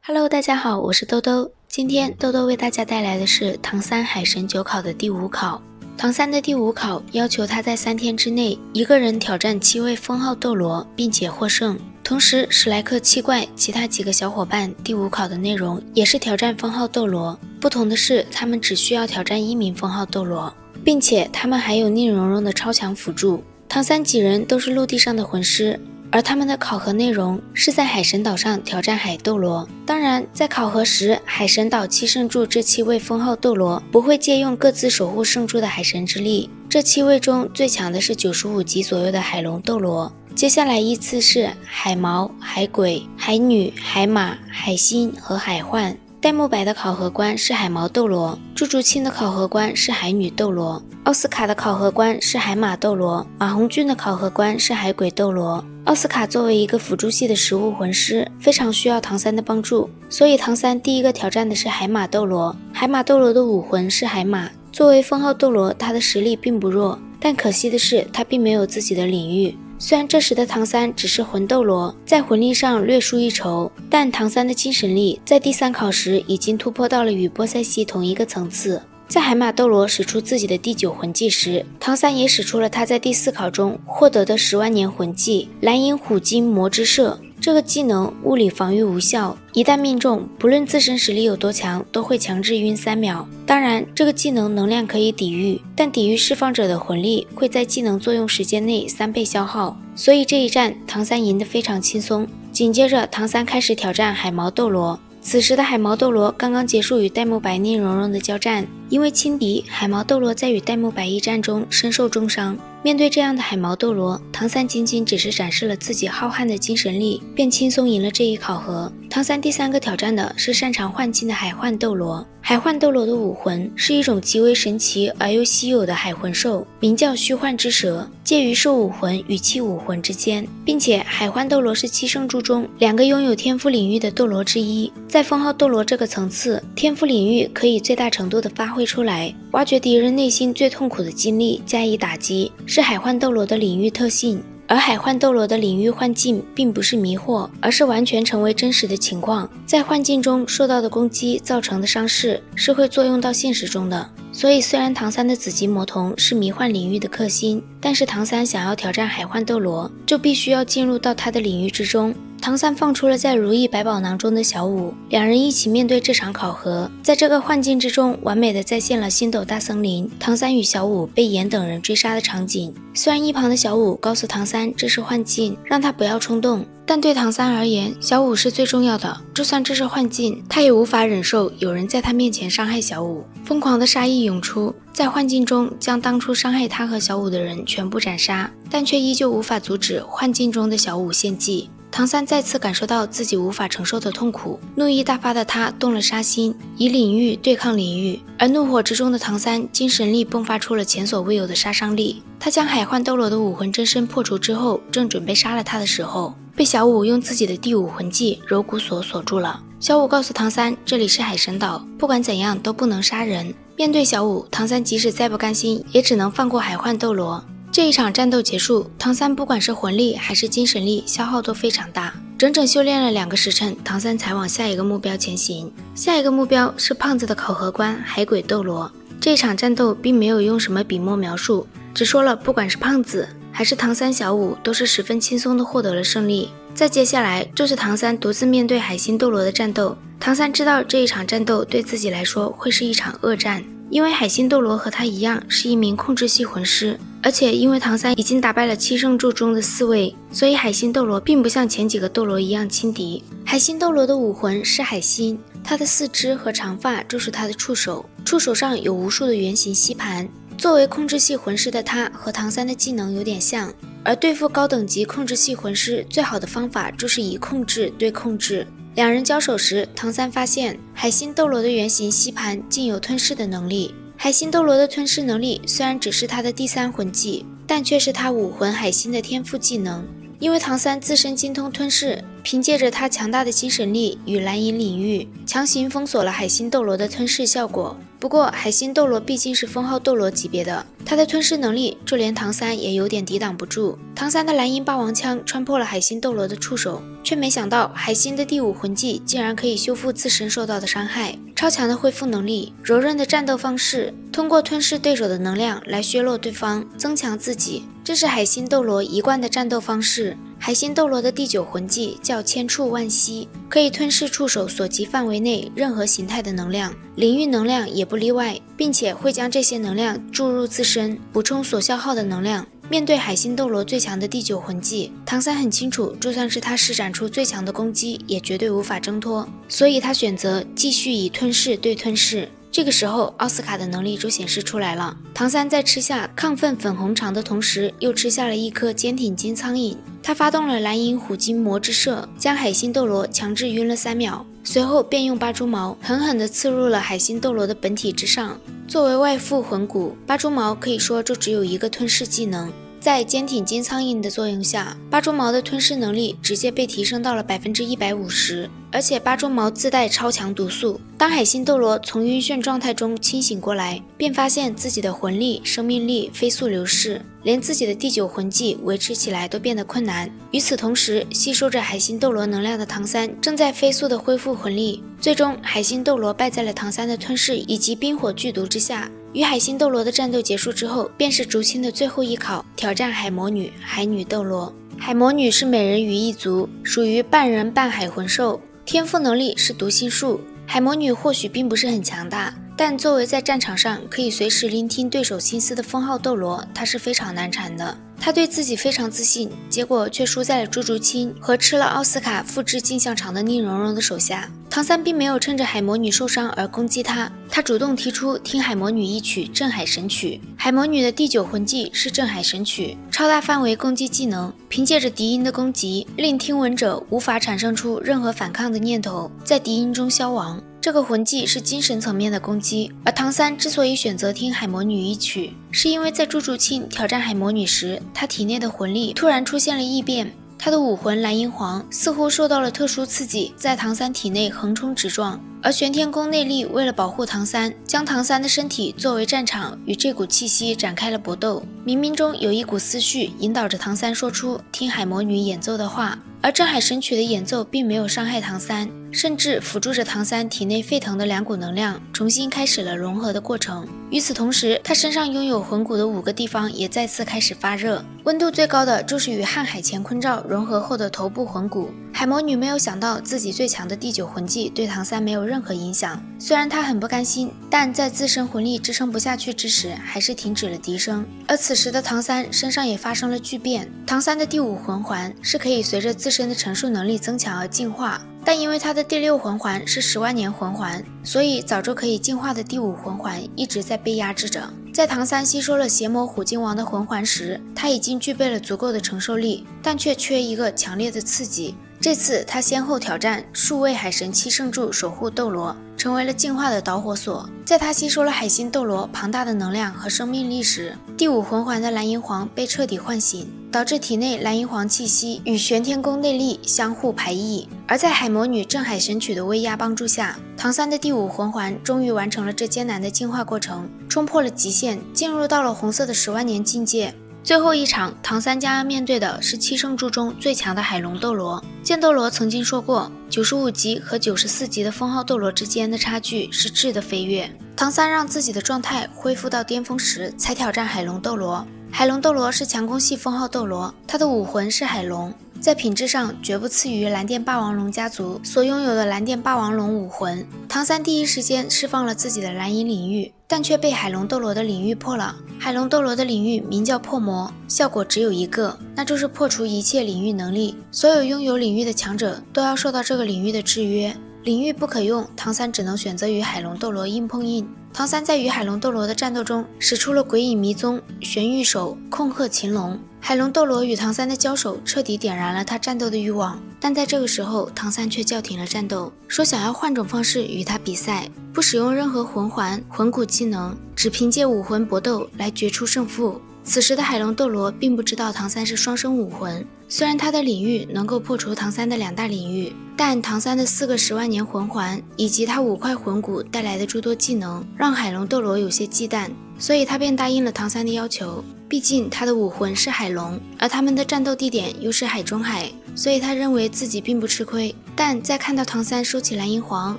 Hello， 大家好，我是兜兜。今天兜兜为大家带来的是唐三海神9考的第5考。唐三的第5考要求他在3天之内一个人挑战7位封号斗罗，并且获胜。同时，史莱克七怪其他几个小伙伴第5考的内容也是挑战封号斗罗，不同的是，他们只需要挑战1名封号斗罗，并且他们还有宁荣荣的超强辅助。唐三几人都是陆地上的魂师。而他们的考核内容是在海神岛上挑战海斗罗。当然，在考核时，海神岛7圣柱这7位封号斗罗不会借用各自守护圣柱的海神之力。这7位中最强的是95级左右的海龙斗罗。接下来依次是海毛、海鬼、海女、海马、海星和海幻。戴沐白的考核官是海毛斗罗，朱竹清的考核官是海女斗罗，奥斯卡的考核官是海马斗罗，马红俊的考核官是海鬼斗罗。奥斯卡作为一个辅助系的食物魂师，非常需要唐三的帮助，所以唐三第一个挑战的是海马斗罗。海马斗罗的武魂是海马，作为封号斗罗，他的实力并不弱，但可惜的是他并没有自己的领域。虽然这时的唐三只是魂斗罗，在魂力上略输一筹，但唐三的精神力在第3考时已经突破到了与波塞西同一个层次。在海马斗罗使出自己的第9魂技时，唐三也使出了他在第4考中获得的10万年魂技蓝银虎金魔之射。这个技能物理防御无效，一旦命中，不论自身实力有多强，都会强制晕3秒。当然，这个技能能量可以抵御，但抵御释放者的魂力会在技能作用时间内3倍消耗，所以这一战唐三赢得非常轻松。紧接着，唐三开始挑战海毛斗罗。此时的海毛斗罗刚刚结束与戴沐白、宁荣荣的交战，因为轻敌，海毛斗罗在与戴沐白一战中身受重伤。面对这样的海毛斗罗，唐三仅仅只是展示了自己浩瀚的精神力，便轻松赢了这一考核。唐三第3个挑战的是擅长幻境的海幻斗罗。海幻斗罗的武魂是一种极为神奇而又稀有的海魂兽，名叫虚幻之蛇，介于兽武魂与气武魂之间，并且海幻斗罗是7圣柱中2个拥有天赋领域的斗罗之一。在封号斗罗这个层次，天赋领域可以最大程度的发挥出来，挖掘敌人内心最痛苦的经历加以打击，是海幻斗罗的领域特性。而海幻斗罗的领域幻境并不是迷惑，而是完全成为真实的情况，在幻境中受到的攻击造成的伤势是会作用到现实中的。所以虽然唐三的紫极魔瞳是迷幻领域的克星，但是唐三想要挑战海幻斗罗，就必须要进入到他的领域之中。唐三放出了在如意百宝囊中的小舞，两人一起面对这场考核，在这个幻境之中完美的再现了星斗大森林唐三与小舞被炎等人追杀的场景。虽然一旁的小舞告诉唐三这是幻境，让他不要冲动，但对唐三而言，小舞是最重要的，就算这是幻境，他也无法忍受有人在他面前伤害小舞。疯狂的杀意涌出，在幻境中将当初伤害他和小舞的人全部斩杀，但却依旧无法阻止幻境中的小舞献祭。唐三再次感受到自己无法承受的痛苦，怒意大发的他动了杀心，以领域对抗领域。而怒火之中的唐三精神力迸发出了前所未有的杀伤力。他将海幻斗罗的武魂真身破除之后，正准备杀了他的时候，被小舞用自己的第5魂技柔骨锁锁住了。小舞告诉唐三，这里是海神岛，不管怎样都不能杀人。面对小舞，唐三即使再不甘心，也只能放过海幻斗罗。这一场战斗结束，唐三不管是魂力还是精神力消耗都非常大，整整修炼了2个时辰，唐三才往下一个目标前行。下一个目标是胖子的考核官海鬼斗罗。这一场战斗并没有用什么笔墨描述，只说了不管是胖子还是唐三小舞都是十分轻松的获得了胜利。再接下来就是唐三独自面对海星斗罗的战斗。唐三知道这一场战斗对自己来说会是一场恶战，因为海星斗罗和他一样是一名控制系魂师，而且因为唐三已经打败了7圣柱中的4位，所以海星斗罗并不像前几个斗罗一样轻敌。海星斗罗的武魂是海星，他的4肢和长发就是他的触手，触手上有无数的圆形吸盘。作为控制系魂师的他和唐三的技能有点像，而对付高等级控制系魂师最好的方法就是以控制对控制。两人交手时，唐三发现海星斗罗的圆形吸盘竟有吞噬的能力。海星斗罗的吞噬能力虽然只是他的第3魂技，但却是他武魂海星的天赋技能。因为唐三自身精通吞噬，凭借着他强大的精神力与蓝银领域，强行封锁了海星斗罗的吞噬效果。不过海星斗罗毕竟是封号斗罗级别的，他的吞噬能力就连唐三也有点抵挡不住。唐三的蓝银霸王枪穿破了海星斗罗的触手，却没想到海星的第五魂技竟然可以修复自身受到的伤害。超强的恢复能力，柔韧的战斗方式，通过吞噬对手的能量来削弱对方，增强自己，这是海星斗罗一贯的战斗方式。海星斗罗的第9魂技叫千触万吸，可以吞噬触手所及范围内任何形态的能量，领域能量也不例外，并且会将这些能量注入自身，补充所消耗的能量。面对海星斗罗最强的第9魂技，唐三很清楚，就算是他施展出最强的攻击，也绝对无法挣脱，所以他选择继续以吞噬对吞噬。这个时候，奥斯卡的能力就显示出来了。唐三在吃下亢奋粉红肠的同时，又吃下了一颗坚挺金苍蝇。他发动了蓝银虎鲸魔之射，将海星斗罗强制晕了3秒，随后便用八蛛矛狠狠地刺入了海星斗罗的本体之上。作为外附魂骨，八蛛矛可以说就只有一个吞噬技能。在坚挺金苍蝇的作用下，八蛛矛的吞噬能力直接被提升到了150%，而且八蛛矛自带超强毒素。当海星斗罗从晕眩状态中清醒过来，便发现自己的魂力、生命力飞速流逝，连自己的第9魂技维持起来都变得困难。与此同时，吸收着海星斗罗能量的唐三正在飞速的恢复魂力，最终海星斗罗败在了唐三的吞噬以及冰火剧毒之下。与海星斗罗的战斗结束之后，便是竹青的最后一考，挑战海魔女、海女斗罗。海魔女是美人鱼一族，属于半人半海魂兽，天赋能力是读心术。海魔女或许并不是很强大，但作为在战场上可以随时聆听对手心思的封号斗罗，她是非常难缠的。他对自己非常自信，结果却输在了朱竹清和吃了奥斯卡复制镜像场的宁荣荣的手下。唐三并没有趁着海魔女受伤而攻击她，他主动提出听海魔女一曲镇海神曲。海魔女的第9魂技是镇海神曲，超大范围攻击技能，凭借着敌音的攻击，令听闻者无法产生出任何反抗的念头，在敌音中消亡。这个魂技是精神层面的攻击，而唐三之所以选择听海魔女一曲，是因为在朱竹清挑战海魔女时，他体内的魂力突然出现了异变，他的武魂蓝银皇似乎受到了特殊刺激，在唐三体内横冲直撞。而玄天宫内力为了保护唐三，将唐三的身体作为战场，与这股气息展开了搏斗。冥冥中有一股思绪引导着唐三说出听海魔女演奏的话，而镇海神曲的演奏并没有伤害唐三，甚至辅助着唐三体内沸腾的2股能量重新开始了融合的过程。与此同时，他身上拥有魂骨的5个地方也再次开始发热，温度最高的就是与瀚海乾坤罩融合后的头部魂骨。海魔女没有想到自己最强的第9魂技对唐三没有任何影响，虽然她很不甘心，但在自身魂力支撑不下去之时，还是停止了笛声。而此时的唐三身上也发生了巨变，唐三的第5魂环是可以随着自身的陈述能力增强而进化，但因为他的第6魂环是10万年魂环，所以早就可以进化的第5魂环一直在被压制着。在唐三吸收了邪魔虎鲸王的魂环时，他已经具备了足够的承受力，但却缺一个强烈的刺激。这次他先后挑战数位海神七圣柱守护斗罗，成为了进化的导火索。在他吸收了海星斗罗庞大的能量和生命力时，第5魂环的蓝银皇被彻底唤醒，导致体内蓝银皇气息与玄天宫内力相互排异。而在海魔女镇海神曲的威压帮助下，唐三的第5魂环终于完成了这艰难的进化过程，冲破了极限，进入到了红色的10万年境界。最后一场，唐三将要面对的是七圣柱中最强的海龙斗罗。剑斗罗曾经说过，95级和94级的封号斗罗之间的差距是质的飞跃。唐三让自己的状态恢复到巅峰时，才挑战海龙斗罗。海龙斗罗是强攻系封号斗罗，他的武魂是海龙，在品质上绝不次于蓝电霸王龙家族所拥有的蓝电霸王龙武魂。唐三第一时间释放了自己的蓝银领域，但却被海龙斗罗的领域破了。海龙斗罗的领域名叫破魔，效果只有一个，那就是破除一切领域能力，所有拥有领域的强者都要受到这个领域的制约。领域不可用，唐三只能选择与海龙斗罗硬碰硬。唐三在与海龙斗罗的战斗中使出了鬼影迷踪、玄玉手、控鹤擒龙。海龙斗罗与唐三的交手彻底点燃了他战斗的欲望，但在这个时候，唐三却叫停了战斗，说想要换种方式与他比赛，不使用任何魂环、魂骨技能，只凭借武魂搏斗来决出胜负。此时的海龙斗罗并不知道唐三是双生武魂，虽然他的领域能够破除唐三的2大领域，但唐三的4个10万年魂环以及他5块魂骨带来的诸多技能，让海龙斗罗有些忌惮，所以他便答应了唐三的要求。毕竟他的武魂是海龙，而他们的战斗地点又是海中海，所以他认为自己并不吃亏。但在看到唐三收起蓝银皇，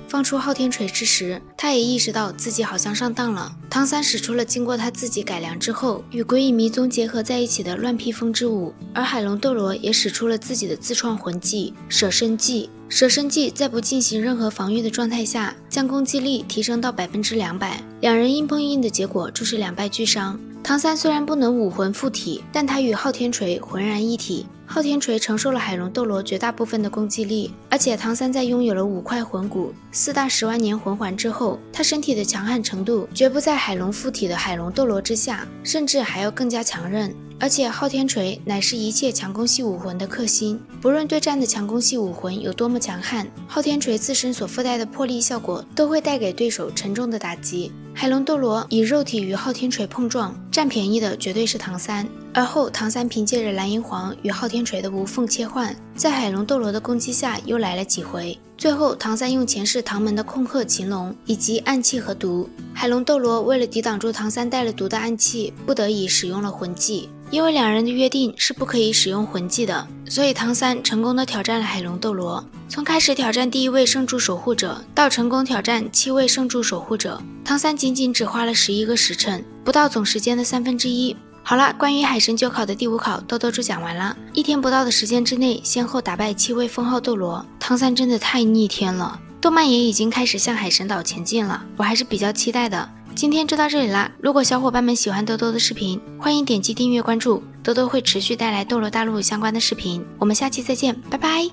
放出昊天锤之时，他也意识到自己好像上当了。唐三使出了经过他自己改良之后与鬼影迷踪结合在一起的乱披风之舞，而海龙斗罗也使出了自己的自创魂技舍身技。舍身技在不进行任何防御的状态下，将攻击力提升到200%，两人硬碰硬的结果就是2败俱伤。唐三虽然不能武魂附体，但他与昊天锤浑然一体，昊天锤承受了海龙斗罗绝大部分的攻击力，而且唐三在拥有了5块魂骨、4大10万年魂环之后，他身体的强悍程度绝不在海龙附体的海龙斗罗之下，甚至还要更加强韧。而且昊天锤乃是一切强攻系武魂的克星，不论对战的强攻系武魂有多么强悍，昊天锤自身所附带的魄力效果都会带给对手沉重的打击。海龙斗罗以肉体与昊天锤碰撞，占便宜的绝对是唐三。而后唐三凭借着蓝银皇与昊天锤的无缝切换，在海龙斗罗的攻击下又来了几回。最后唐三用前世唐门的控鹤擒龙以及暗器和毒，海龙斗罗为了抵挡住唐三带了毒的暗器，不得已使用了魂技。因为两人的约定是不可以使用魂技的，所以唐三成功的挑战了海龙斗罗。从开始挑战第1位圣柱守护者到成功挑战7位圣柱守护者，唐三仅仅只花了11个时辰，不到总时间的1/3。好了，关于海神9考的第5考，豆豆就讲完了。1天不到的时间之内，先后打败7位封号斗罗，唐三真的太逆天了。动漫也已经开始向海神岛前进了，我还是比较期待的。今天就到这里啦，如果小伙伴们喜欢豆豆的视频，欢迎点击订阅关注，豆豆会持续带来斗罗大陆相关的视频。我们下期再见，拜拜。